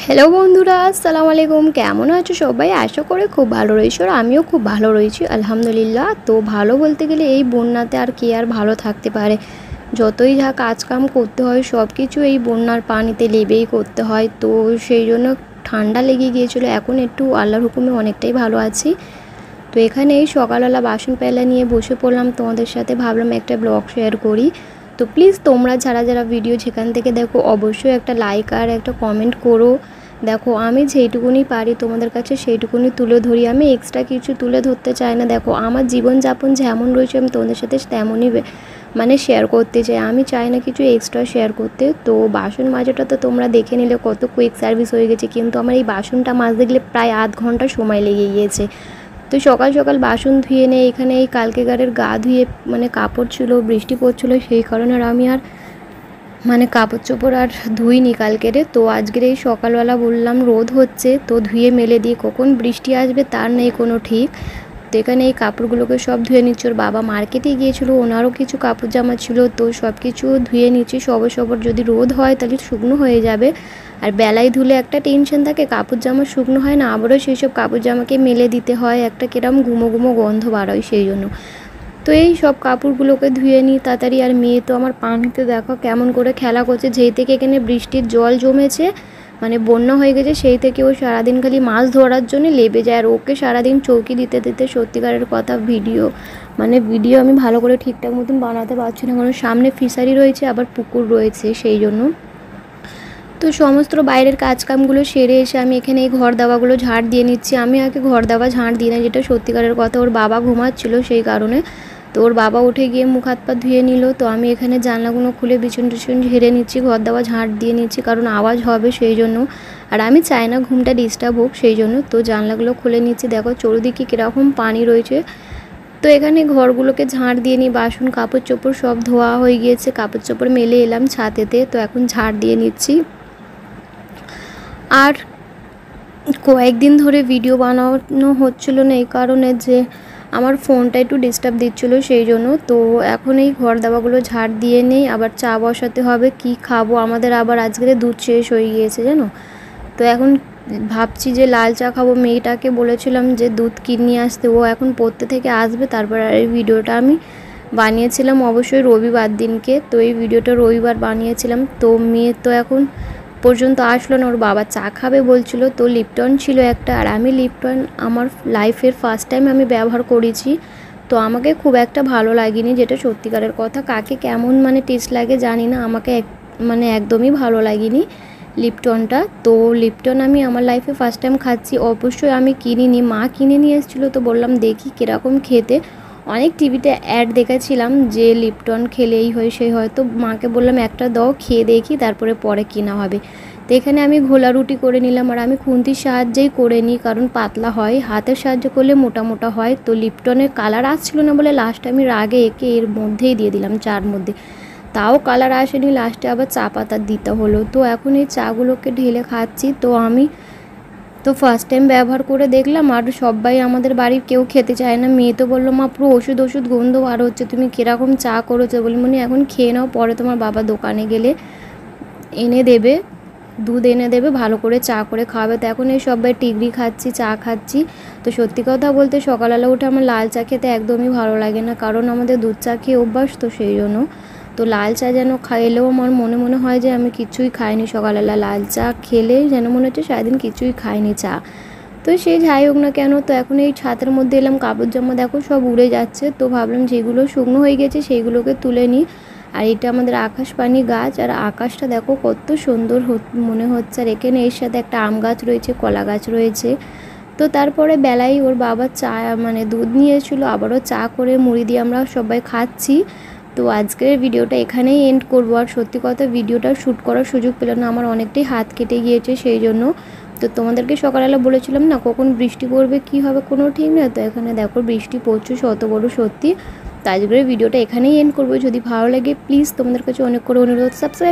Hello বন্ধুরা, আসসালামু আলাইকুম। কেমন আছো সবাই? আশা করি খুব ভালো রয়েছো আর আমিও খুব ভালো রয়েছি আলহামদুলিল্লাহ। তো ভালো বলতে গেলে এই বন্যাতে আর কে আর ভালো থাকতে পারে। যতই যা কাজকাম করতে হয় সব কিছু এই বন্যার পানিতে লেবেই করতে হয়। তো সেই জন্য ঠান্ডা লেগে গিয়েছিলো, এখন একটু আল্লাহর হুকুমে অনেকটাই ভালো আছি। তো এখানে এই সকালবেলা বাসন পেলা নিয়ে বসে পড়লাম, তোমাদের সাথে ভাবলাম একটা ব্লগ শেয়ার করি। তো প্লিজ তোমরা যারা ভিডিও যেখান থেকে দেখো অবশ্যই একটা লাইক আর একটা কমেন্ট করো। দেখো আমি যেইটুকুনি পারি তোমাদের কাছে সেইটুকুনি তুলে ধরি, আমি এক্সট্রা কিছু তুলে ধরতে চাই না। দেখো আমার জীবনযাপন যেমন রয়েছে আমি তোমাদের সাথে তেমনই মানে শেয়ার করতে চাই, আমি চাই না কিছু এক্সট্রা শেয়ার করতে। তো বাসন মাজাটা তো তোমরা দেখে নিলে কত কুইক সার্ভিস হয়ে গেছে, কিন্তু আমার এই বাসনটা মাজতে গেলে প্রায় আধ ঘন্টা সময় লেগে গিয়েছে। তো সকাল সকাল বাসন ধুয়ে নেই, এখানে এই কালকেগারের গা ধুয়ে মানে কাপড় ছিল, বৃষ্টি পড়ছিলো সেই কারণে আমি আর মানে কাপড় চোপড় আর ধুইনি কালকেরে। তো আজকের এই সকালবেলা বললাম রোদ হচ্ছে তো ধুয়ে মেলে দিয়ে কখন বৃষ্টি আসবে তার নেই কোনো ঠিক। তো এখানে এই কাপড়গুলোকে সব ধুয়ে নিচ্ছি। ওর বাবা মার্কেটে গিয়েছিলো, ওনারও কিছু কাপড় জামা ছিল, তো সব কিছু ধুয়ে নিচ্ছি। সবর যদি রোদ হয় তাহলে শুকনো হয়ে যাবে, আর বেলায় ধুলে একটা টেনশন থাকে কাপড় জামা শুকনো হয় না, আবারও সেই সব কাপড় জামাকে মেলে দিতে হয়, একটা কিরম গুমো গুমো গন্ধ বার হয় সেই জন্য। তো এই সব কাপড়গুলোকে ধুয়ে নিই তাড়াতাড়ি। আর মেয়ে তো আমার পানিতে দেখো কেমন করে খেলা করছে, যেই থেকে এখানে বৃষ্টির জল জমেছে মানে বন্যা হয়ে গেছে সেই থেকে ও সারাদিন খালি মাছ ধরার জন্য লেবে যায়। আর ওকে সারাদিন চৌকি দিতে দিতে সত্যিকারের কথা ভিডিও আমি ভালো করে ঠিকঠাক মতন বানাতে পারছি না, কারণ সামনে ফিশারি রয়েছে আবার পুকুর রয়েছে সেই জন্য। তো সমস্ত বাইরের কাজকামগুলো সেরে এসে আমি এখানে এই ঘর দাওয়াগুলো ঝাড় দিয়ে নিচ্ছি। আমি আগে ঘর দাওয়া ঝাড় দিই না, যেটা সত্যিকারের কথা, ওর বাবা ঘুমাচ্ছিল সেই কারণে। তো ওর বাবা উঠে গিয়ে মুখ হাত পা ধুয়ে নিল, তো আমি এখানে জানলাগুলো খুলে বিছুন টিছুন ঝেড়ে নিচ্ছি, ঘর দাওয়া ঝাড় দিয়ে নিচ্ছি, কারণ আওয়াজ হবে সেই জন্য। আর আমি চাই না ঘুমটা ডিস্টার্ব হোক সেই জন্য। তো জানলাগুলো খুলে নিচ্ছি, দেখো চারিদিকে কীরকম পানি রয়েছে। তো এখানে ঘরগুলোকে ঝাড় দিয়ে নিই, বাসন কাপড় চোপড় সব ধোয়া হয়ে গিয়েছে, কাপড় চোপড় মেলে এলাম ছাদেতে। তো এখন ঝাড় দিয়ে নিচ্ছি। আর কয়েকদিন ধরে ভিডিও বানানো হচ্ছিলো না এই কারণে যে আমার ফোনটা একটু ডিস্টার্ব দিচ্ছিলো সেই জন্য। তো এখন এই ঘর দাওয়াগুলো ঝাড় দিয়ে নেই, আবার চা বসাতে হবে। কি খাবো, আমাদের আবার আজকে দুধ শেষ হয়ে গিয়েছে জানো। তো এখন ভাবছি যে লাল চা খাবো, মেয়েটাকে বলেছিলাম যে দুধ কিনে আসতে, ও এখন পড়তে থেকে আসবে তারপর। আর এই ভিডিওটা আমি বানিয়েছিলাম অবশ্যই রবিবার দিনকে, তো এই ভিডিওটা রবিবার বানিয়েছিলাম। তো মেয়ে তো এখন পর্যন্ত আসলো না, ওর বাবা চা খাবে বলছিল, তো লিপটন ছিল একটা। আর আমি লিপটন আমার লাইফের ফার্স্ট টাইম আমি ব্যবহার করেছি, তো আমাকে খুব একটা ভালো লাগেনি, যেটা সত্যিকারের কথা। কাকে কেমন টেস্ট লাগে জানি না, আমাকে একদমই ভালো লাগেনি লিপটনটা। তো লিপটন আমি আমার লাইফে ফার্স্ট টাইম খাচ্ছি, অবশ্যই আমি কিনিনি, মা কিনে নিয়ে এসেছিলো। তো বললাম দেখি কীরকম খেতে, অনেক টিভিতে অ্যাড দেখেছিলাম যে লিপটন খেলে এই হয় সেই হয়, তো মাকে বললাম একটা দাও খেয়ে দেখি তারপরে পরে কেনা হবে। তো এখানে আমি ঘোলা রুটি করে নিলাম, আর আমি খুন্তির সাহায্যেই করে নিই, কারণ পাতলা হয়, হাতের সাহায্য করলে মোটা মোটা হয়। তো লিপটনের কালার আসছিলো না বলে লাস্ট আমি রাগে একে এর মধ্যেই দিয়ে দিলাম চার মধ্যে, তাও কালার আসেনি, লাস্টে আবার চা পাতা দিতে হলো। তো এখন এই চাগুলোকে ঢেলে খাচ্ছি। তো আমি তো ফার্স্ট টাইম ব্যবহার করে দেখলাম, আর সবাই আমাদের বাড়ির কেউ খেতে চায় না। মেয়ে তো বললো মা পুরো ওষুধ গন্ধ বার হচ্ছে, তুমি কীরকম চা করেছো। বলি এখন খেয়ে নাও, পরে তোমার বাবা দোকানে গেলে এনে দেবে, দুধ এনে দেবে, ভালো করে চা করে খাওয়াবে। তো এখন এই সবাই টিগরি খাচ্ছি, চা খাচ্ছি। তো সত্যি কথা বলতে সকালবেলা উঠে আমার লাল চা খেতে একদমই ভালো লাগে না, কারণ আমাদের দুধ চা খেয়ে অভ্যাস, তো সেই জন্য। তো লাল চা যেন খাইলেও আমার মনে হয় যে আমি কিছুই খাইনি সকালবেলা, লাল চা খেলে যেন মনে হচ্ছে সারাদিন কিছুই খাইনি চা। তো সে যাই হোক না কেন, তো এখন এই ছাদের মধ্যে এলাম, কাপড় জামা দেখো সব উড়ে যাচ্ছে। তো ভাবলাম যেগুলো শুকনো হয়ে গেছে সেইগুলোকে তুলে নিই। আর এটা আমাদের আকাশপানি গাছ, আর আকাশটা দেখো কত সুন্দর মনে হচ্ছে। আর এখানে এর সাথে একটা আম গাছ রয়েছে, কলা গাছ রয়েছে। তো তারপরে বেলায় ওর বাবা চা দুধ নিয়ে এসেছিলো, আবারও চা করে মুড়ি দিয়ে আমরা সবাই খাচ্ছি। তো আজকের ভিডিওটা এখানেই এন্ড করবো। আর সত্যি কথা ভিডিওটা শ্যুট করার সুযোগ পেল না, আমার অনেকটাই হাত কেটে গিয়েছে সেই জন্য। তো তোমাদেরকে সকালবেলা বলেছিলাম না কখন বৃষ্টি পড়বে কী হবে কোনো ঠিক না, তো এখানে দেখো বৃষ্টি পড়ছে শত বড় সত্যি। তো আজকের ভিডিওটা এখানেই এন্ড করবো। যদি ভালো লাগে প্লিজ তোমাদের কাছে অনেক করে অনুরোধ, সাবস্ক্রাইব